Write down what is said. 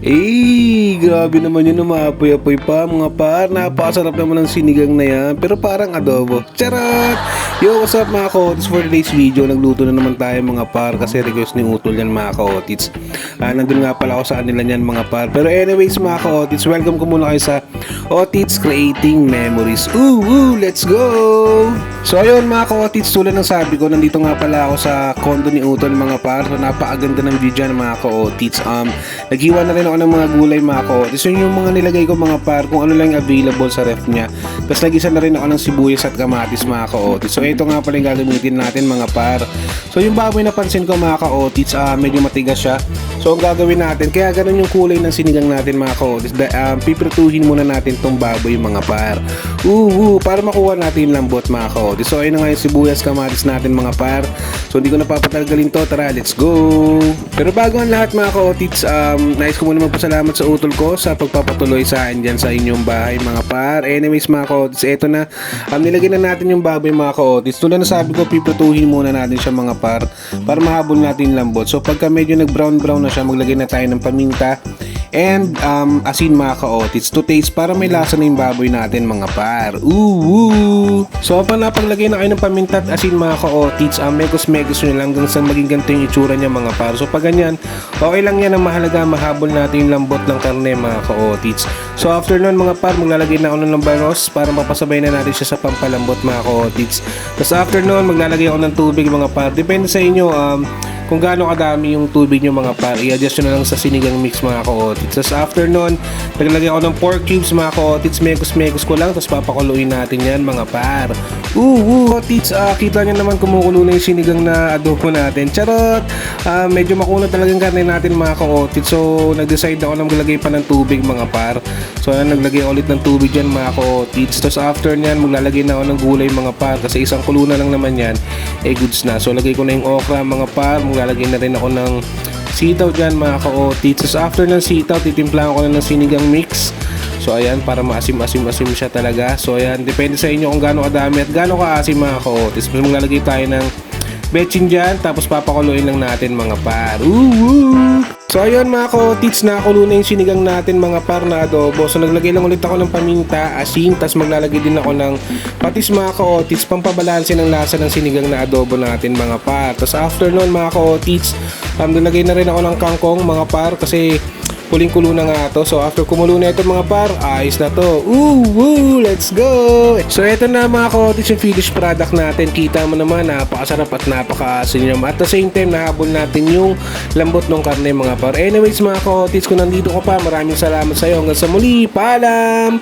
Grabe naman yun, umaapoy-apoy pa mga par. Napakasarap naman ng sinigang na yan, pero parang adobo. Charot! Yo, what's up mga kaotits? For today's video, nagluto na naman tayo mga par kasi request ni Utol yan mga kaotits. Nandun nga pala ako sa kanila yan mga par. Pero anyways mga kaotits, welcome ko muna kayo sa Otits Creating Memories. Let's go! So ayun mga kaotits, tulad ng sabi ko, nandito nga pala ako sa condo ni Utol mga par. So napakaganda ng video yan mga kaotits. Naghiwa na rin ako ng mga gulay mga kaotits. Yun yung mga nilagay ko mga par, kung ano lang available sa ref niya. Tapos nagisa na rin ako ng sibuyas at kamatis mga kaotits. So ito nga pala yung gagamitin natin mga par. So yung baboy napansin ko mga kaotits, medyo matigas siya. So ang gagawin natin, kaya ganun yung kulay ng sinigang natin mga kaotits. Piprituhin muna natin tong baboy mga par. Para makuha natin yung lambot mga kaotits. So ayun na nga yung sibuyas kamatis natin mga par. So hindi ko na papatagalin to, tara let's go. Pero bago ang lahat mga kaotits, nais ko muna magpasalamat sa utol ko sa pagpapatuloy sa akin dyan sa inyong bahay mga par. Anyways mga kaotits, eto na, nilagyan na natin yung baboy mga kaotits. Tulad na sabi ko, piprituhin muna natin siya mga par para mahabol natin yung lambot. So pagka medyo nag brown na siya, maglagay na tayo ng paminta and asin mga kaotits to taste para may lasa na yung baboy natin mga par. So pag napaglagay na kayo ng paminta at asin mga kaotits, megos nyo lang hanggang sa maging ganito yung itsura niya mga par. So pag ganyan, okay lang yan, ang mahalaga mahabol natin yung lambot ng karne mga kaotits. So after nun mga par, maglalagay na ako ng lambanos para mapasabay na natin siya sa pampalambot mga kaotits. Tapos after nun, maglalagay ako ng tubig mga par. Depende sa inyo kung gaano kadami yung tubig nyo mga par, i-adjust nyo na lang sa sinigang mix mga kaotits. Tapos after nun, naglagay ako ng pork cubes mga kaotits, megos ko lang, tapos papakuluin natin yan mga par. Kaotits, kita nyo naman kumukulo na yung sinigang na adobo natin. Charot! Medyo makunat talagang karne natin mga kaotits. So nag-decide ako na maglagay pa ng tubig mga par. So naglagay ulit ng tubig dyan mga kaotits. Tapos after nyan, maglalagay na ako ng gulay mga par kasi isang kulo na lang naman yan, goods na. So lagay ko na yung okra mga par, lalagay na rin ako ng sitaw dyan mga kaotits. Tapos after ng sitaw, titimplahan ko na ng sinigang mix. So ayan, para maasim-asim siya talaga. So ayan, depende sa inyo kung gaano kadami at gaano kaasim mga kaotits. Tapos maglalagay tayo ng betchin dyan, tapos papakuluin lang natin mga par. So ayun mga kaotits, nakakulo na yung sinigang natin mga par na adobo. So naglagay lang ulit ako ng paminta, asin, tapos maglalagay din ako ng patis mga kaotits, pampabalanse ng lasa ng sinigang na adobo natin mga par. Tapos after nun mga kaotits, naglagay na rin ako ng kangkong mga par kasi kuling-kulo na nga to. So after kumulo na ito mga par, ayos na to. Let's go! So ito na mga kaotits yung finished product natin. Kita mo naman, napakasarap at napaka-asin. At the same time, nahabol natin yung lambot ng karne mga par. Anyways mga kaotits, kung nandito ka pa, maraming salamat sa iyo. Hanggang sa muli, paalam!